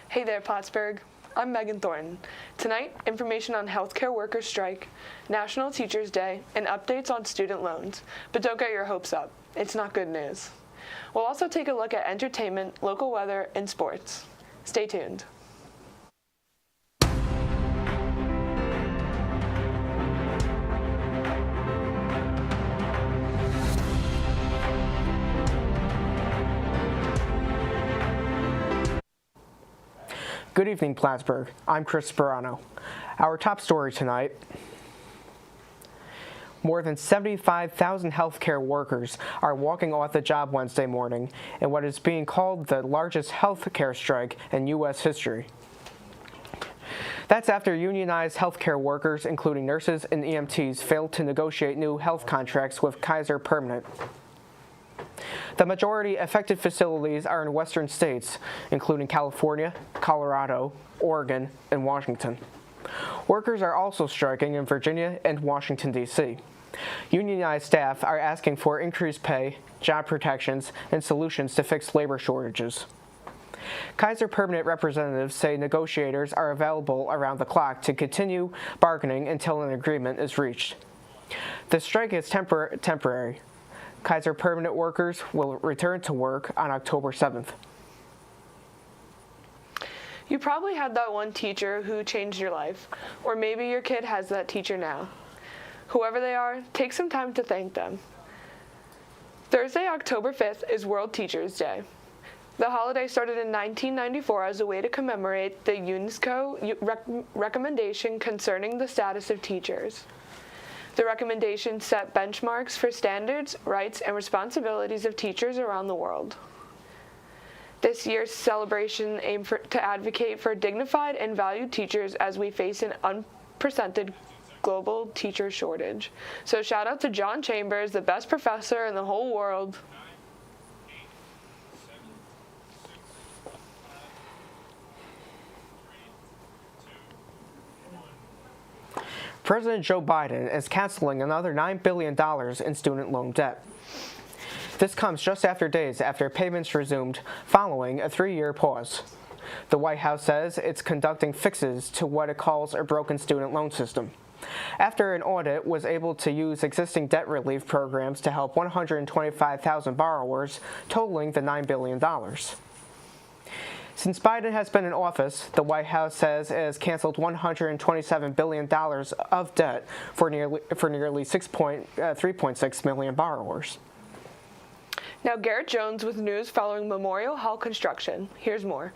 Hey there, Plattsburgh. I'm Megan Thornton. Tonight, information on healthcare workers' strike, National Teachers Day, and updates on student loans. But don't get your hopes up. It's not good news. We'll also take a look at entertainment, local weather, and sports. Stay tuned. Good evening, Plattsburgh. I'm Chris Sperano. Our top story tonight: more than 75,000 healthcare workers are walking off the job Wednesday morning in what is being called the largest healthcare strike in U.S. history. That's after unionized healthcare workers, including nurses and EMTs, failed to negotiate new health contracts with Kaiser Permanente. The majority affected facilities are in western states, including California, Colorado, Oregon, and Washington. Workers are also striking in Virginia and Washington, D.C. Unionized staff are asking for increased pay, job protections, and solutions to fix labor shortages. Kaiser Permanente representatives say negotiators are available around the clock to continue bargaining until an agreement is reached. The strike is temporary. Kaiser Permanente workers will return to work on October 7th. You probably had that one teacher who changed your life, or maybe your kid has that teacher now. Whoever they are, take some time to thank them. Thursday, October 5th is World Teachers Day. The holiday started in 1994 as a way to commemorate the UNESCO recommendation concerning the status of teachers. The recommendation set benchmarks for standards, rights, and responsibilities of teachers around the world. This year's celebration aimed to advocate for dignified and valued teachers as we face an unprecedented global teacher shortage. So shout out to John Chambers, the best professor in the whole world. President Joe Biden is canceling another $9 billion in student loan debt. This comes just days after payments resumed following a 3-year pause. The White House says it's conducting fixes to what it calls a broken student loan system. After an audit was able to use existing debt relief programs to help 125,000 borrowers, totaling the $9 billion. Since Biden has been in office, the White House says it has canceled $127 billion of debt for nearly 3.6 million borrowers. Now Garrett Jones with news following Memorial Hall construction. Here's more.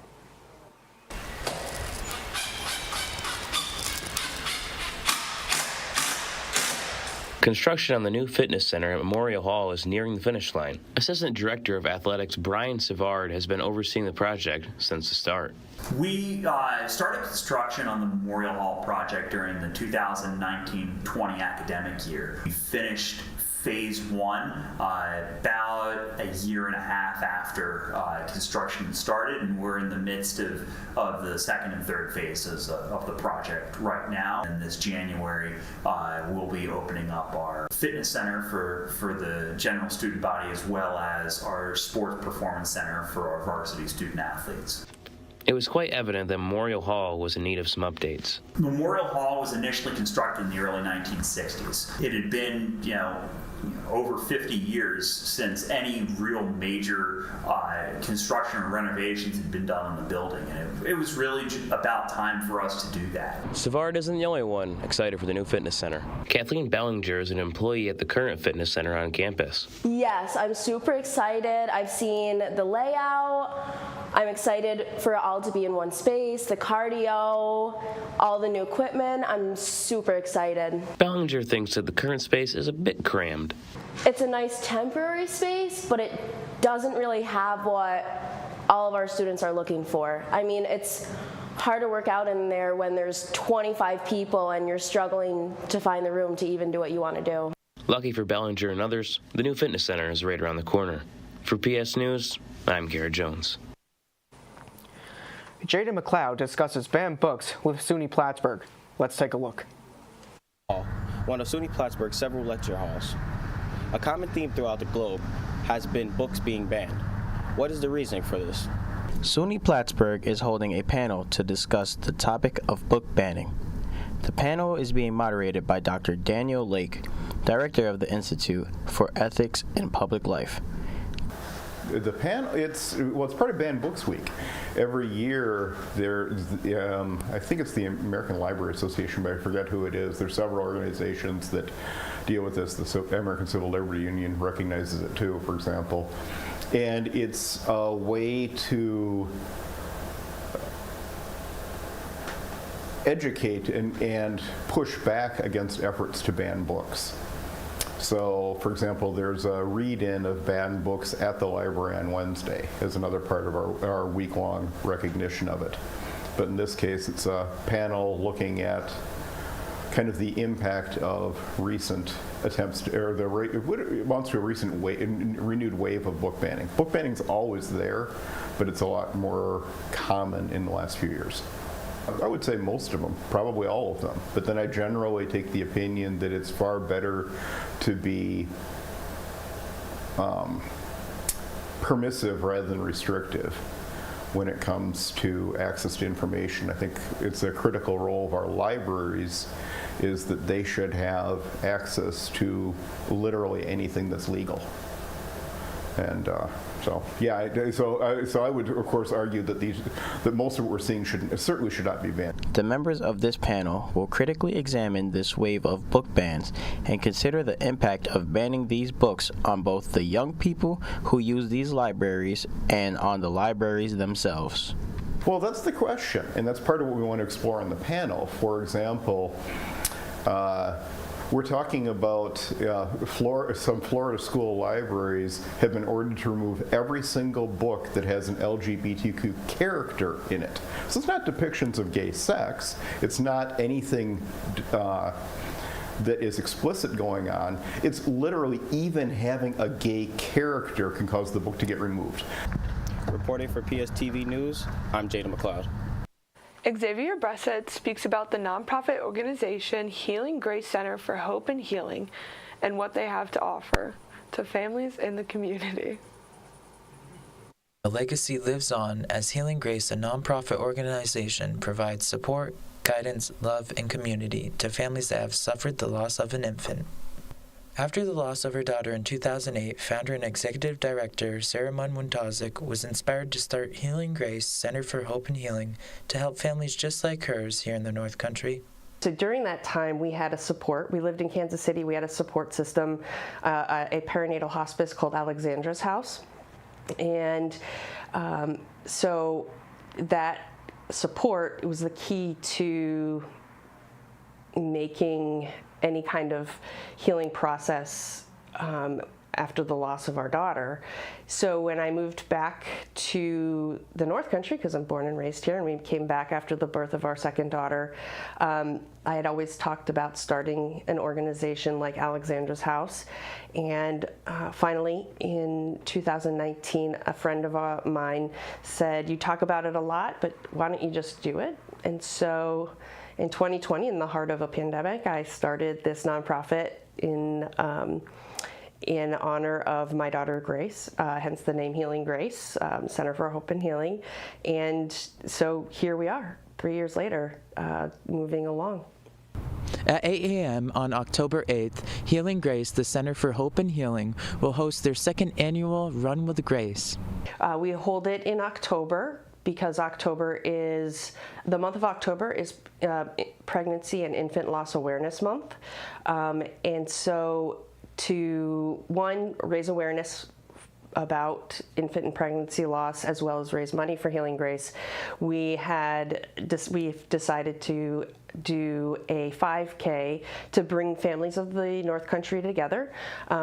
Construction on the new fitness center at Memorial Hall is nearing the finish line. Assistant Director of Athletics Brian Savard has been overseeing the project since the start. We started construction on the Memorial Hall project during the 2019-20 academic year. We finished Phase 1 about a year and a half after construction started, and we're in the midst of the second and third phases of the project right now. And this January, we'll be opening up our fitness center for the general student body, as well as our sports performance center for our varsity student athletes. It was quite evident that Memorial Hall was in need of some updates. Memorial Hall was initially constructed in the early 1960s. It had been, over 50 years since any real major construction or renovations had been done on the building, and it was really about time for us to do that. Savard isn't the only one excited for the new fitness center. Kathleen Bellinger is an employee at the current fitness center on campus. Yes, I'm super excited. I've seen the layout. I'm excited for it all to be in one space, the cardio, all the new equipment. I'm super excited. Bellinger thinks that the current space is a bit crammed. It's a nice temporary space, but it doesn't really have what all of our students are looking for. I mean, it's hard to work out in there when there's 25 people and you're struggling to find the room to even do what you want to do. Lucky for Bellinger and others, the new fitness center is right around the corner. For PS News, I'm Garrett Jones. Jada McLeod discusses banned books with SUNY Plattsburgh. Let's take a look. One of SUNY Plattsburgh's several lecture halls. A common theme throughout the globe has been books being banned. What is the reasoning for this? SUNY Plattsburgh is holding a panel to discuss the topic of book banning. The panel is being moderated by Dr. Daniel Lake, Director of the Institute for Ethics in Public Life. The panel, it's part of Banned Books Week. Every year, I think it's the American Library Association, but I forget who it is. There's several organizations that deal with this. The American Civil Liberties Union recognizes it too, for example. And it's a way to educate and push back against efforts to ban books. So, for example, there's a read-in of banned books at the library on Wednesday as another part of our week-long recognition of it. But in this case, it's a panel looking at kind of the impact of recent attempts, or it amounts to a recent renewed wave of book banning. Book banning's always there, but it's a lot more common in the last few years. I would say most of them, probably all of them. But then I generally take the opinion that it's far better to be permissive rather than restrictive when it comes to access to information. I think it's a critical role of our libraries is that they should have access to literally anything that's legal. And so I would, of course, argue that most of what we're seeing certainly should not be banned. The members of this panel will critically examine this wave of book bans and consider the impact of banning these books on both the young people who use these libraries and on the libraries themselves. Well, that's the question, and that's part of what we want to explore on the panel. For example, we're talking about some Florida school libraries have been ordered to remove every single book that has an LGBTQ character in it. So it's not depictions of gay sex. It's not anything that is explicit going on. It's literally even having a gay character can cause the book to get removed. Reporting for PSTV News, I'm Jada McLeod. Xavier Bressett speaks about the nonprofit organization Healing Grace Center for Hope and Healing and what they have to offer to families in the community. The legacy lives on as Healing Grace, a nonprofit organization, provides support, guidance, love, and community to families that have suffered the loss of an infant. After the loss of her daughter in 2008, founder and executive director Sarah Munwintazik was inspired to start Healing Grace Center for Hope and Healing to help families just like hers here in the North Country. So during that time, we had a support. We lived in Kansas City. We had a support system, a perinatal hospice called Alexandra's House. And so that support was the key to making any kind of healing process after the loss of our daughter. So when I moved back to the North Country, because I'm born and raised here, and we came back after the birth of our second daughter, I had always talked about starting an organization like Alexandra's House. And finally, in 2019, a friend of mine said, "You talk about it a lot, but why don't you just do it?" And so in 2020, in the heart of a pandemic, I started this nonprofit in honor of my daughter Grace, hence the name Healing Grace, Center for Hope and Healing. And so here we are, 3 years later, moving along. At 8 a.m. on October 8th, Healing Grace, the Center for Hope and Healing, will host their second annual Run with Grace. We hold it in October, because the month of October is Pregnancy and Infant Loss Awareness Month. And so to, one, raise awareness about infant and pregnancy loss, as well as raise money for Healing Grace, we've decided to do a 5K to bring families of the North Country together,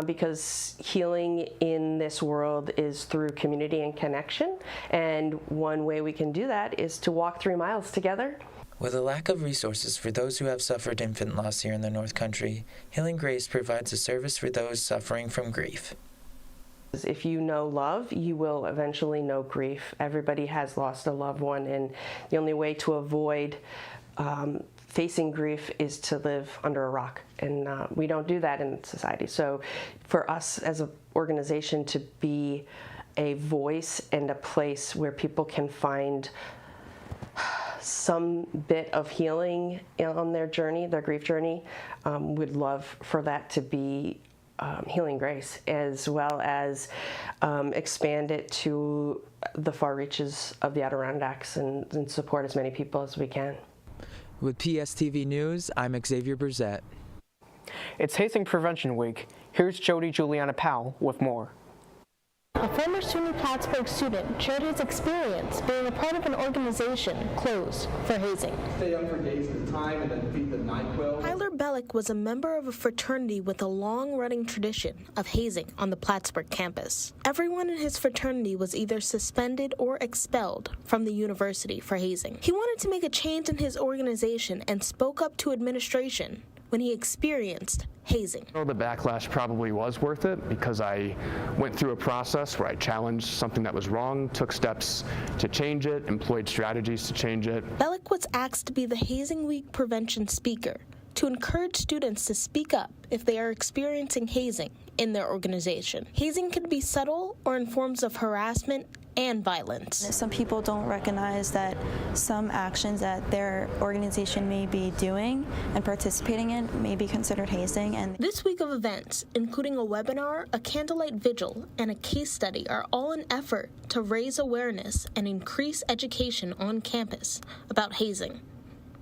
because healing in this world is through community and connection, and one way we can do that is to walk 3 miles together. With a lack of resources for those who have suffered infant loss here in the North Country, Healing Grace provides a service for those suffering from grief. If you know love, you will eventually know grief. Everybody has lost a loved one, and the only way to avoid facing grief is to live under a rock, and we don't do that in society. So for us as an organization to be a voice and a place where people can find some bit of healing on their journey, their grief journey. We'd love for that to be Healing Grace, as well as expand it to the far reaches of the Adirondacks and support as many people as we can. With PSTV News, I'm Xavier Brzett. It's Hazing Prevention Week. Here's Jody Juliana Powell with more. A former SUNY Plattsburgh student shared his experience being a part of an organization closed for hazing. Stay up for days at a time and then feed the NyQuil. Tyler Bellick was a member of a fraternity with a long-running tradition of hazing on the Plattsburgh campus. Everyone in his fraternity was either suspended or expelled from the university for hazing. He wanted to make a change in his organization and spoke up to administration when he experienced hazing. The backlash probably was worth it because I went through a process where I challenged something that was wrong, took steps to change it, employed strategies to change it. Bellick was asked to be the Hazing Week prevention speaker to encourage students to speak up if they are experiencing hazing in their organization. Hazing can be subtle or in forms of harassment and violence. Some people don't recognize that some actions that their organization may be doing and participating in may be considered hazing. And this week of events, including a webinar, a candlelight vigil, and a case study, are all an effort to raise awareness and increase education on campus about hazing.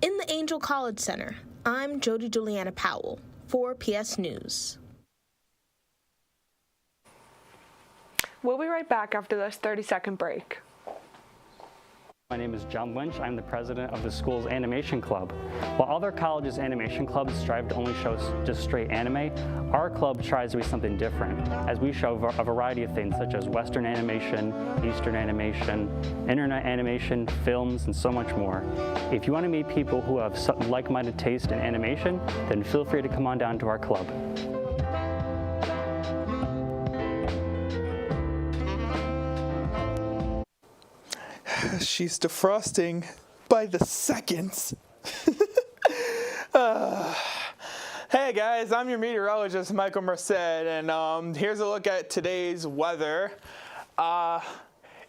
In the Angel College Center, I'm Jody Juliana Powell for PS News. We'll be right back after this 30-second break. My name is John Lynch. I'm the president of the school's animation club. While other colleges' animation clubs strive to only show just straight anime, our club tries to be something different, as we show a variety of things such as Western animation, Eastern animation, internet animation, films, and so much more. If you want to meet people who have like-minded taste in animation, then feel free to come on down to our club. She's defrosting by the seconds. Hey guys, I'm your meteorologist, Michael Merced, and here's a look at today's weather.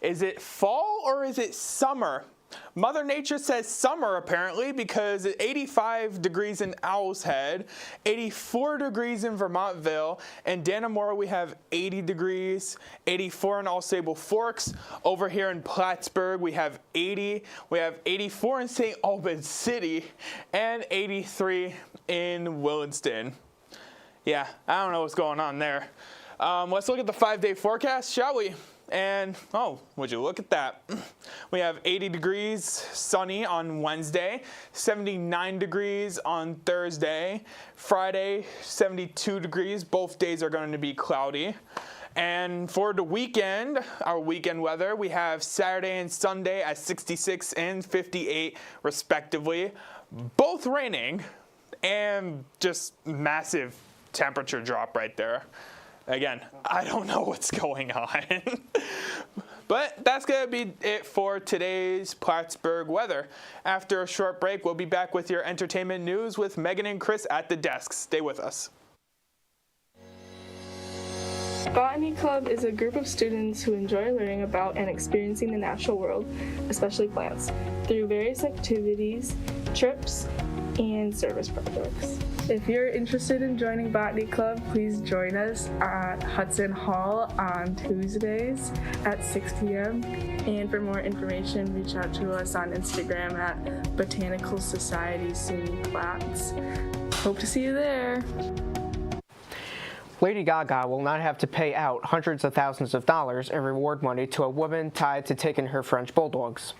Is it fall or is it summer? Mother Nature says summer apparently because it's 85 degrees in Owl's Head, 84 degrees in Vermontville, and Dannemora we have 80 degrees, 84 in All Sable Forks. Over here in Plattsburgh we have 80, we have 84 in St. Albans City, and 83 in Williston. Yeah, I don't know what's going on there. Let's look at the 5-day forecast, shall we? And, oh, would you look at that? We have 80 degrees sunny on Wednesday, 79 degrees on Thursday, Friday 72 degrees. Both days are going to be cloudy. And for the weekend, our weekend weather, we have Saturday and Sunday at 66 and 58 respectively. Both raining and just massive temperature drop right there. Again, I don't know what's going on. But that's going to be it for today's Plattsburgh weather. After a short break, we'll be back with your entertainment news with Megan and Chris at the desk. Stay with us. Botany Club is a group of students who enjoy learning about and experiencing the natural world, especially plants, through various activities, trips, and service projects. If you're interested in joining Botany Club, please join us at Hudson Hall on Tuesdays at 6 p.m. And for more information, reach out to us on Instagram at Botanical Society SUNY Platts. Hope to see you there. Lady Gaga will not have to pay out hundreds of thousands of dollars in reward money to a woman tied to taking her French bulldogs.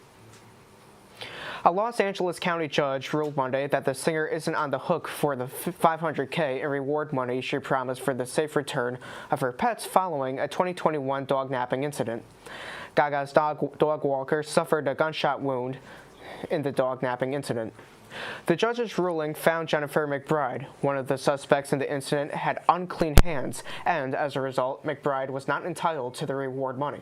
A Los Angeles County judge ruled Monday that the singer isn't on the hook for the $500K in reward money she promised for the safe return of her pets following a 2021 dog napping incident. Gaga's dog walker suffered a gunshot wound in the dog napping incident. The judge's ruling found Jennifer McBride, one of the suspects in the incident, had unclean hands, and as a result, McBride was not entitled to the reward money.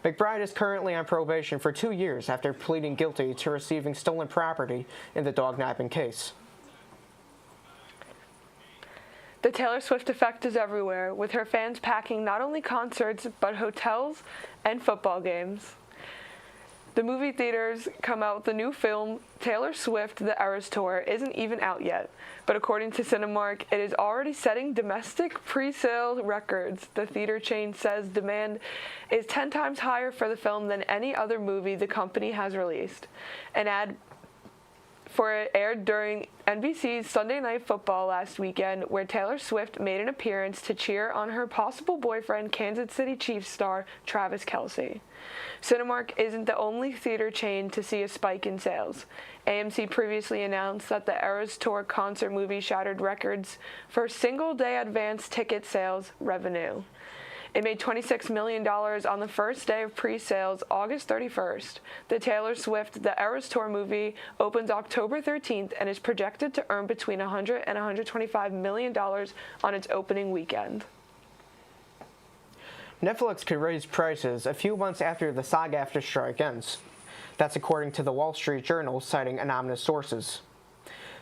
McBride is currently on probation for 2 years after pleading guilty to receiving stolen property in the dog napping case. The Taylor Swift effect is everywhere, with her fans packing not only concerts, but hotels and football games. The movie theaters come out with the new film, Taylor Swift: The Eras Tour, isn't even out yet, but according to Cinemark, it is already setting domestic pre-sale records. The theater chain says demand is 10 times higher for the film than any other movie the company has released. An ad for it aired during NBC's Sunday Night Football last weekend, where Taylor Swift made an appearance to cheer on her possible boyfriend, Kansas City Chiefs star Travis Kelce. Cinemark isn't the only theater chain to see a spike in sales. AMC previously announced that the Eras Tour concert movie shattered records for single-day advance ticket sales revenue. It made $26 million on the first day of pre-sales, August 31st. The Taylor Swift: The Eras Tour movie opens October 13th and is projected to earn between $100 and $125 million on its opening weekend. Netflix could raise prices a few months after the SAG-AFTRA strike ends. That's according to the Wall Street Journal, citing anonymous sources.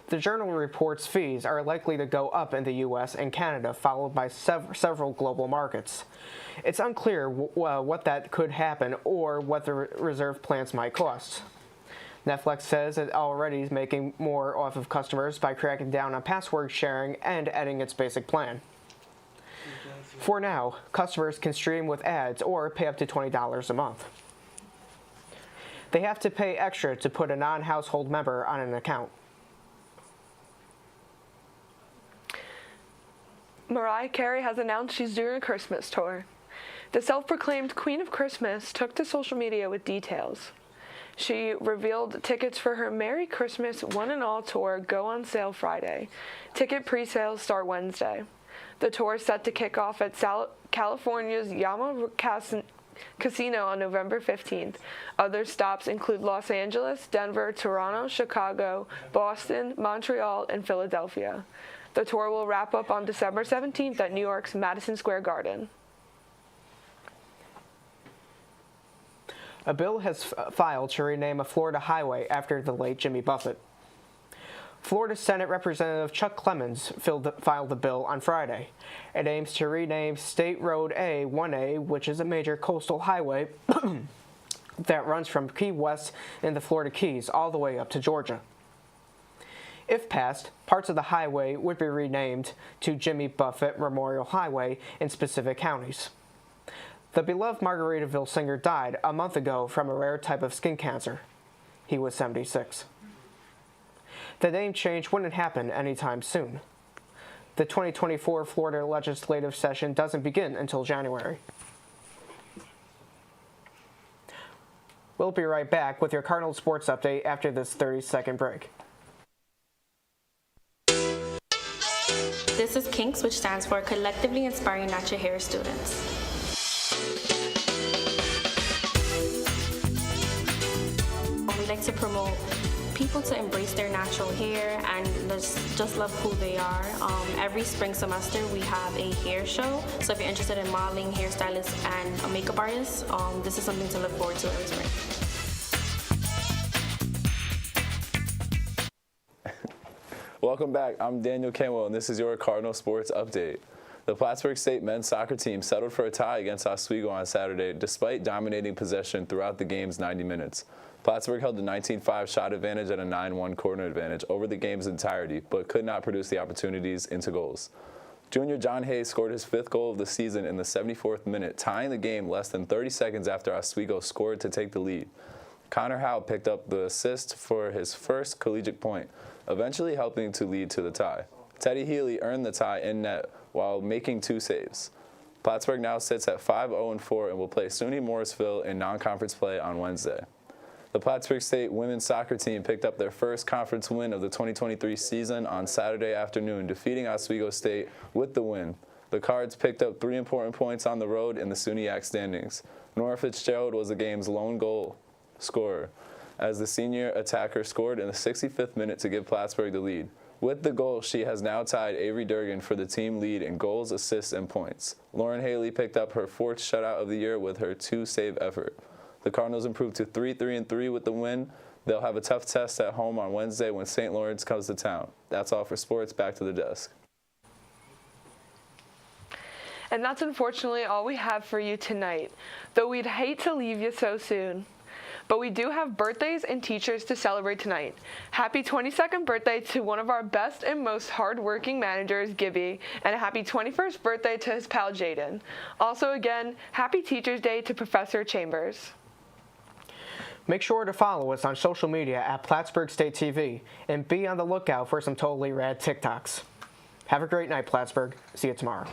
The journal reports fees are likely to go up in the U.S. and Canada, followed by several global markets. It's unclear what that could happen or what the reserve plans might cost. Netflix says it already is making more off of customers by cracking down on password sharing and adding its basic plan. For now, customers can stream with ads or pay up to $20 a month. They have to pay extra to put a non-household member on an account. Mariah Carey has announced she's doing a Christmas tour. The self-proclaimed Queen of Christmas took to social media with details. She revealed tickets for her Merry Christmas One and All tour go on sale Friday. Ticket pre-sales start Wednesday. The tour is set to kick off at California's Yama Casino on November 15th. Other stops include Los Angeles, Denver, Toronto, Chicago, Boston, Montreal, and Philadelphia. The tour will wrap up on December 17th at New York's Madison Square Garden. A bill has filed to rename a Florida highway after the late Jimmy Buffett. Florida Senate Representative Chuck Clemens filed the bill on Friday. It aims to rename State Road A-1A, which is a major coastal highway that runs from Key West in the Florida Keys all the way up to Georgia. If passed, parts of the highway would be renamed to Jimmy Buffett Memorial Highway in specific counties. The beloved Margaritaville singer died a month ago from a rare type of skin cancer. He was 76. The name change wouldn't happen anytime soon. The 2024 Florida legislative session doesn't begin until January. We'll be right back with your Cardinal Sports Update after this 30-second break. This is Kinks, which stands for Collectively Inspiring Natural Hair Students. We like to promote people to embrace their natural hair and just love who they are. Every spring semester we have a hair show, so if you're interested in modeling, hairstylist, and a makeup artist, this is something to look forward to every spring. Welcome back. I'm Daniel Canwell, and this is your Cardinal Sports Update. The Plattsburgh State men's soccer team settled for a tie against Oswego on Saturday, despite dominating possession throughout the game's 90 minutes. Plattsburgh held a 19-5 shot advantage and a 9-1 corner advantage over the game's entirety, but could not produce the opportunities into goals. Junior John Hayes scored his 5th goal of the season in the 74th minute, tying the game less than 30 seconds after Oswego scored to take the lead. Connor Howe picked up the assist for his first collegiate point, eventually helping to lead to the tie. Teddy Healy earned the tie in net while making 2 saves. Plattsburgh now sits at 5-0-4 and will play SUNY Morrisville in non-conference play on Wednesday. The Plattsburgh State women's soccer team picked up their first conference win of the 2023 season on Saturday afternoon, defeating Oswego State with the win. The Cards picked up 3 important points on the road in the SUNYAC standings. Nora Fitzgerald was the game's lone goal scorer, as the senior attacker scored in the 65th minute to give Plattsburgh the lead. With the goal, she has now tied Avery Durgan for the team lead in goals, assists, and points. Lauren Haley picked up her 4th shutout of the year with her 2-save effort. The Cardinals improved to 3-3-3 with the win. They'll have a tough test at home on Wednesday when St. Lawrence comes to town. That's all for sports. Back to the desk. And that's unfortunately all we have for you tonight, though we'd hate to leave you so soon. But we do have birthdays and teachers to celebrate tonight. Happy 22nd birthday to one of our best and most hardworking managers, Gibby, and a happy 21st birthday to his pal, Jaden. Also, again, happy Teacher's Day to Professor Chambers. Make sure to follow us on social media at Plattsburgh State TV and be on the lookout for some totally rad TikToks. Have a great night, Plattsburgh. See you tomorrow.